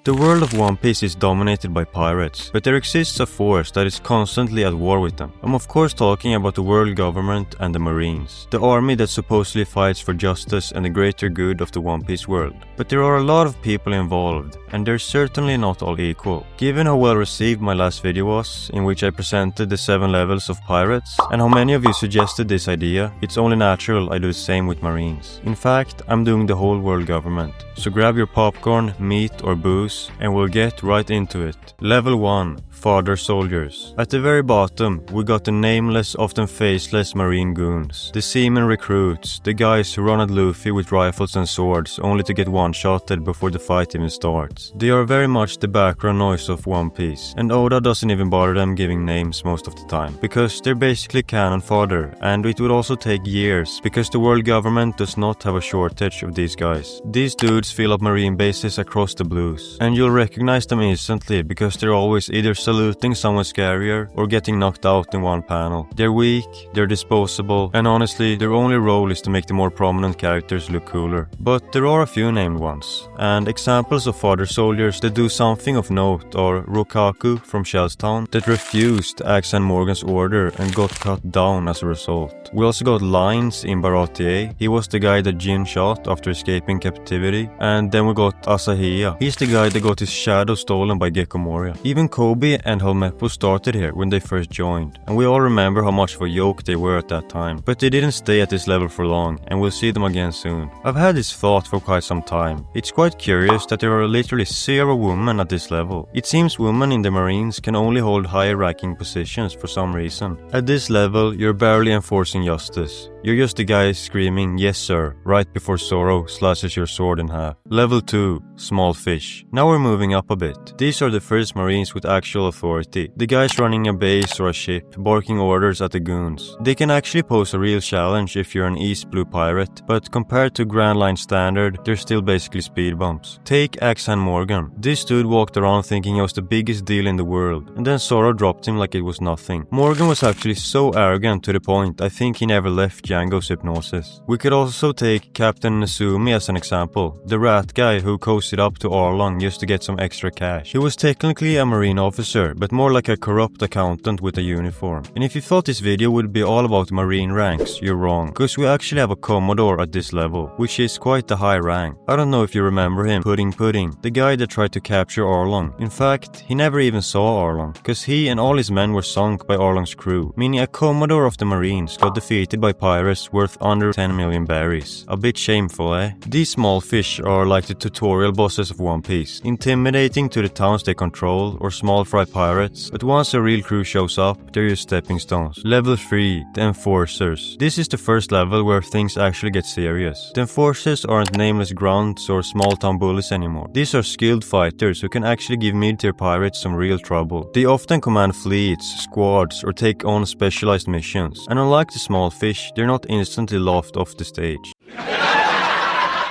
The world of One Piece is dominated by pirates, but there exists a force that is constantly at war with them. I'm of course talking about the world government and the Marines, the army that supposedly fights for justice and the greater good of the One Piece world. But there are a lot of people involved, and they're certainly not all equal. Given how well received my last video was, in which I presented the 7 levels of pirates, and how many of you suggested this idea, it's only natural I do the same with Marines. In fact, I'm doing the whole world government. So grab your popcorn, meat or booze, and we'll get right into it. Level 1. Fodder soldiers. At the very bottom, we got the nameless, often faceless marine goons. The seamen recruits, the guys who run at Luffy with rifles and swords only to get one-shotted before the fight even starts. They are very much the background noise of One Piece, and Oda doesn't even bother them giving names most of the time, because they're basically cannon fodder, and it would also take years, because the world government does not have a shortage of these guys. These dudes fill up marine bases across the blues, and you'll recognize them instantly because they're always either saluting someone scarier or getting knocked out in one panel. They're weak, they're disposable, and honestly, their only role is to make the more prominent characters look cooler. But there are a few named ones, and examples of fodder soldiers that do something of note are Rokaku from Shellstown, that refused Axe and Morgan's order and got cut down as a result. We also got Lines in Baratie. He was the guy that Jin shot after escaping captivity. And then we got Asahia. He's the guy that got his shadow stolen by GEKKO. Even Kobe and Helmeppo started here when they first joined, and we all remember how much of a yoke they were at that time. But they didn't stay at this level for long, and we'll see them again soon. I've had this thought for quite some time. It's quite curious that there are literally 0 women at this level. It seems women in the Marines can only hold higher ranking positions for some reason. At this level, you're barely enforcing justice. You're just the guy screaming "yes sir" right before Zoro slashes your sword in half. Level 2. Small fish. Now we're moving up a bit. These are the first Marines with actual authority. The guys running a base or a ship, barking orders at the goons. They can actually pose a real challenge if you're an East Blue pirate, but compared to Grand Line Standard, they're still basically speed bumps. Take Axe and Morgan. This dude walked around thinking he was the biggest deal in the world, and then Zoro dropped him like it was nothing. Morgan was actually so arrogant to the point I think he never left Django's hypnosis. We could also take Captain Nezumi as an example, the rat guy who coasted up to Arlong just to get some extra cash. He was technically a marine officer, but more like a corrupt accountant with a uniform. And if you thought this video would be all about marine ranks, you're wrong, because we actually have a Commodore at this level, which is quite a high rank. I don't know if you remember him, Pudding, the guy that tried to capture Arlong. In fact, he never even saw Arlong, because he and all his men were sunk by Arlong's crew, meaning a Commodore of the Marines got defeated by pirates worth under 10 million berries. A bit shameful, eh? These small fish are like the tutorial bosses of One Piece, intimidating to the towns they control or small fry pirates, but once a real crew shows up, they're just stepping stones. Level 3. The Enforcers. This is the first level where things actually get serious. The Enforcers aren't nameless grunts or small town bullies anymore. These are skilled fighters who can actually give mid-tier pirates some real trouble. They often command fleets, squads, or take on specialized missions, and unlike the small fish, they're not instantly laughed off the stage.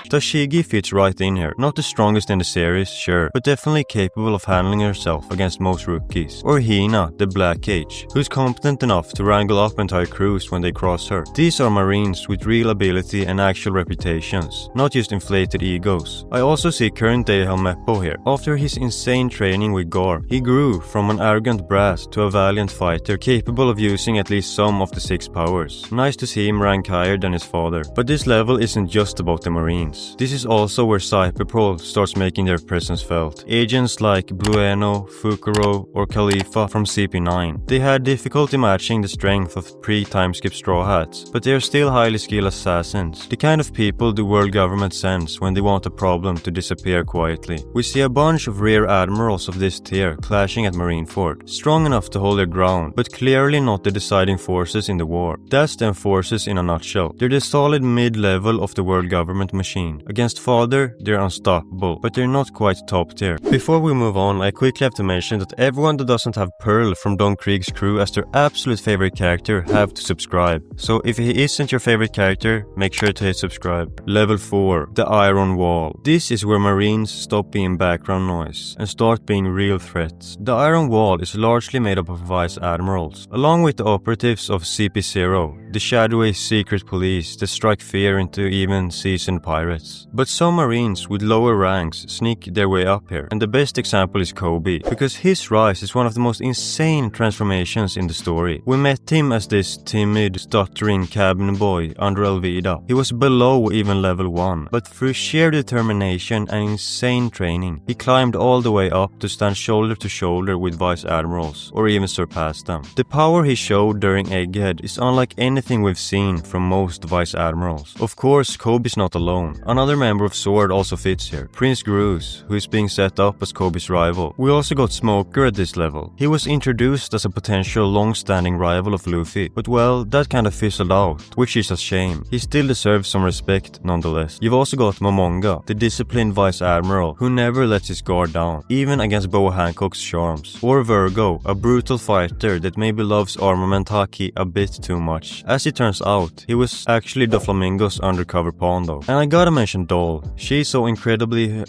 Tashigi fits right in here. Not the strongest in the series, sure, but definitely capable of handling herself against most rookies. Or Hina, the Black Cage, who's competent enough to wrangle up entire crews when they cross her. These are Marines with real ability and actual reputations, not just inflated egos. I also see current day Helmeppo here. After his insane training with Gar, he grew from an arrogant brat to a valiant fighter capable of using at least some of the 6 powers. Nice to see him rank higher than his father. But this level isn't just about the Marines. This is also where Cyberpol starts making their presence felt. Agents like Blueno, Fukuro, or Khalifa from CP9. They had difficulty matching the strength of pre-timeskip Straw Hats, but they are still highly skilled assassins. The kind of people the world government sends when they want a problem to disappear quietly. We see a bunch of rear admirals of this tier clashing at Marineford, strong enough to hold their ground, but clearly not the deciding forces in the war. That's the Enforcers in a nutshell. They're the solid mid-level of the world government machine. Against Fodder, they're unstoppable, but they're not quite top tier. Before we move on, I quickly have to mention that everyone that doesn't have Pearl from Don Krieg's crew as their absolute favorite character have to subscribe. So if he isn't your favorite character, make sure to hit subscribe. Level 4. The Iron Wall. This is where Marines stop being background noise and start being real threats. The Iron Wall is largely made up of Vice Admirals, along with the operatives of CP0. the shadowy secret police that strike fear into even seasoned pirates. But some marines with lower ranks sneak their way up here, and the best example is Kobe, because his rise is one of the most insane transformations in the story. We met him as this timid, stuttering cabin boy under Alvida. He was below even level 1, but through sheer determination and insane training, he climbed all the way up to stand shoulder to shoulder with vice admirals, or even surpass them. The power he showed during Egghead is unlike anything we've seen from most vice admirals. Of course, Kobe's not alone. Another member of Sword also fits here, Prince Gruz, who is being set up as Kobe's rival. We also got Smoker at this level. He was introduced as a potential long-standing rival of Luffy, but well, that kinda fizzled out, which is a shame. He still deserves some respect nonetheless. You've also got Momonga, the disciplined vice admiral, who never lets his guard down, even against Boa Hancock's charms. Or Virgo, a brutal fighter that maybe loves armament haki a bit too much. As it turns out, he was actually Doflamingo's undercover pawn though. And I gotta mention Doll. She's so incredibly,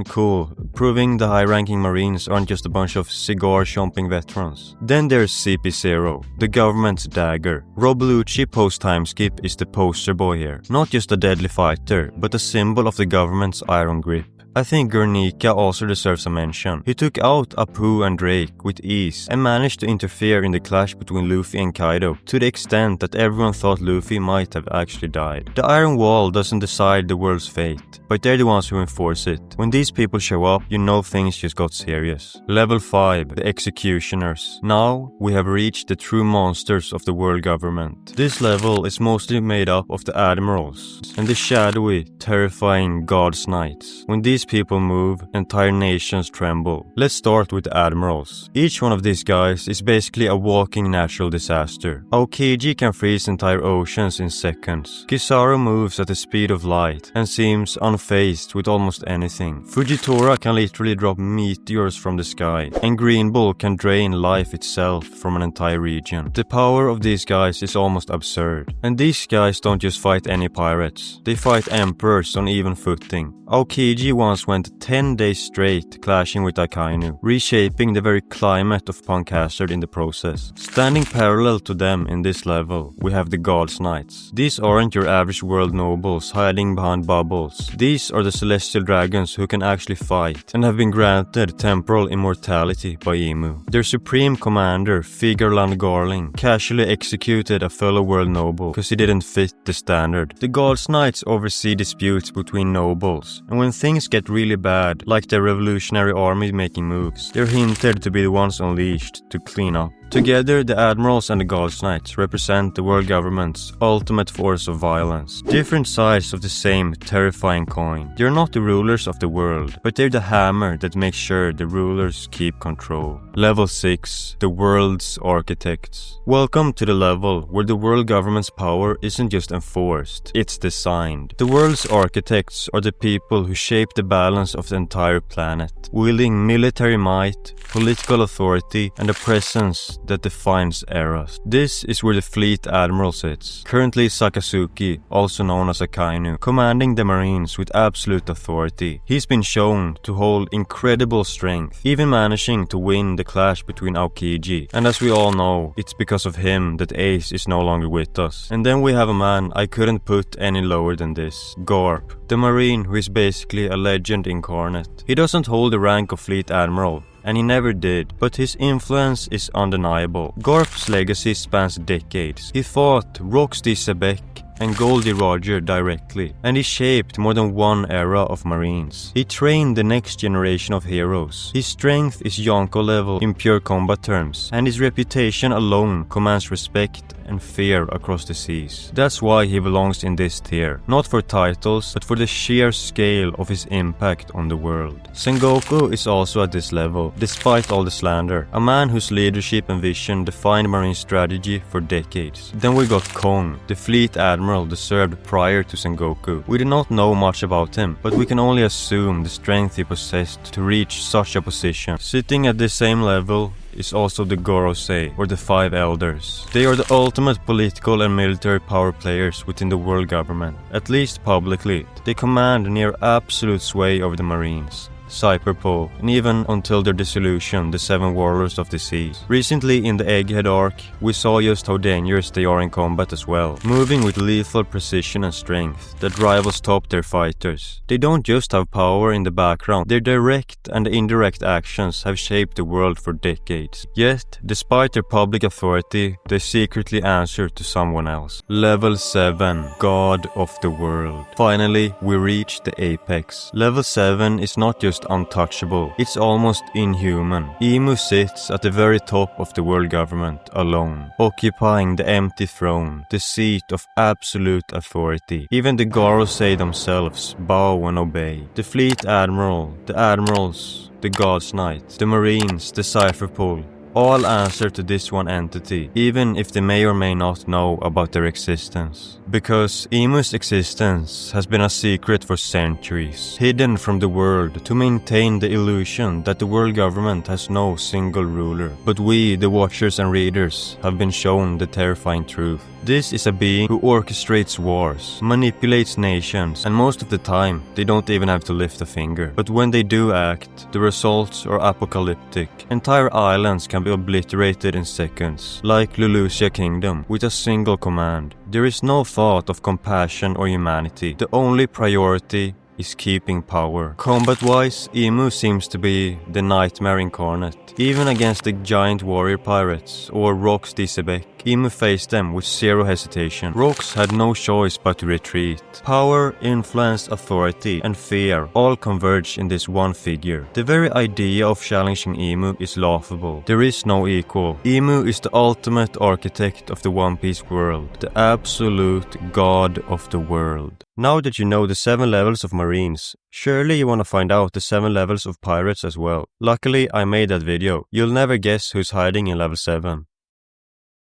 cool, proving the high-ranking marines aren't just a bunch of cigar-chomping veterans. Then there's CP0, the government's dagger. Rob Lucci post-timeskip is the poster boy here. Not just a deadly fighter, but a symbol of the government's iron grip. I think Guernica also deserves a mention. He took out Apu and Drake with ease and managed to interfere in the clash between Luffy and Kaido to the extent that everyone thought Luffy might have actually died. The Iron Wall doesn't decide the world's fate, but they're the ones who enforce it. When these people show up, you know things just got serious. Level 5, the Executioners. Now we have reached the true monsters of the world government. This level is mostly made up of the admirals and the shadowy, terrifying God's Knights. When these people move, entire nations tremble. Let's start with the admirals. Each one of these guys is basically a walking natural disaster. Aokiji can freeze entire oceans in seconds. Kizaru moves at the speed of light and seems unfazed with almost anything. Fujitora can literally drop meteors from the sky, and Green Bull can drain life itself from an entire region. The power of these guys is almost absurd. And these guys don't just fight any pirates, they fight emperors on even footing. Aokiji once went 10 days straight clashing with Akainu, reshaping the very climate of Punk Hazard in the process. Standing parallel to them in this level, we have the God's Knights. These aren't your average world nobles hiding behind bubbles. These are the celestial dragons who can actually fight and have been granted temporal immortality by Imu. Their supreme commander, Figarland Garling, casually executed a fellow world noble because he didn't fit the standard. The God's Knights oversee disputes between nobles, and when things get really bad, like the revolutionary army making moves, they're hinted to be the ones unleashed to clean up. Together, the admirals and the God's Knights represent the world government's ultimate force of violence. Different sides of the same terrifying coin. They're not the rulers of the world, but they're the hammer that makes sure the rulers keep control. Level 6, the world's architects. Welcome to the level where the world government's power isn't just enforced, it's designed. The world's architects are the people who shape the balance of the entire planet, wielding military might, political authority, and a presence that defines eras. This is where the fleet admiral sits, currently Sakazuki, also known as Akainu, commanding the marines with absolute authority. He's been shown to hold incredible strength, even managing to win the clash between Aokiji, and as we all know, it's because of him that Ace is no longer with us. And then we have a man I couldn't put any lower than this, Garp, the marine who is basically a legend incarnate. He doesn't hold the rank of fleet admiral, and he never did, but his influence is undeniable. Garp's legacy spans decades. He fought Roxy Sebek and Goldie Roger directly, and he shaped more than one era of marines. He trained the next generation of heroes. His strength is Yonko level in pure combat terms, and his reputation alone commands respect and fear across the seas. That's why he belongs in this tier, not for titles, but for the sheer scale of his impact on the world. Sengoku is also at this level, despite all the slander, a man whose leadership and vision defined marine strategy for decades. Then we got Kong, the fleet admiral that served prior to Sengoku. We do not know much about him, but we can only assume the strength he possessed to reach such a position. Sitting at the same level is also the Gorosei, or the Five Elders. They are the ultimate political and military power players within the world government, at least publicly. They command near absolute sway over the marines. Cyberpole, and even until their dissolution, the 7 warlords of the seas. Recently in the Egghead arc, we saw just how dangerous they are in combat as well, moving with lethal precision and strength that rivals top tier fighters. They don't just have power in the background, their direct and indirect actions have shaped the world for decades. Yet, despite their public authority, they secretly answer to someone else. Level 7, God of the World. Finally, we reach the apex. Level 7 is not just untouchable, it's almost inhuman. Emu sits at the very top of the world government, alone, occupying the empty throne, the seat of absolute authority. Even the Gorosei themselves bow and obey. The fleet admiral, the admirals, the God's Knight, the marines, the Cypherpole, all answer to this one entity, even if they may or may not know about their existence. Because Emu's existence has been a secret for centuries, hidden from the world to maintain the illusion that the world government has no single ruler. But we, the watchers and readers, have been shown the terrifying truth. This is a being who orchestrates wars, manipulates nations, and most of the time, they don't even have to lift a finger. But when they do act, the results are apocalyptic. Entire islands can be obliterated in seconds, like Lulusia Kingdom, with a single command. There is no thought of compassion or humanity. The only priority is keeping power. Combat-wise, Emu seems to be the nightmare incarnate. Even against the giant warrior pirates or Rox Disebek, Emu faced them with zero hesitation. Rox had no choice but to retreat. Power, influence, authority, and fear all converge in this one figure. The very idea of challenging Emu is laughable. There is no equal. Emu is the ultimate architect of the One Piece world, the absolute god of the world. Now that you know the 7 levels of Marines, surely you want to find out the 7 levels of pirates as well. Luckily, I made that video. You'll never guess who's hiding in level 7.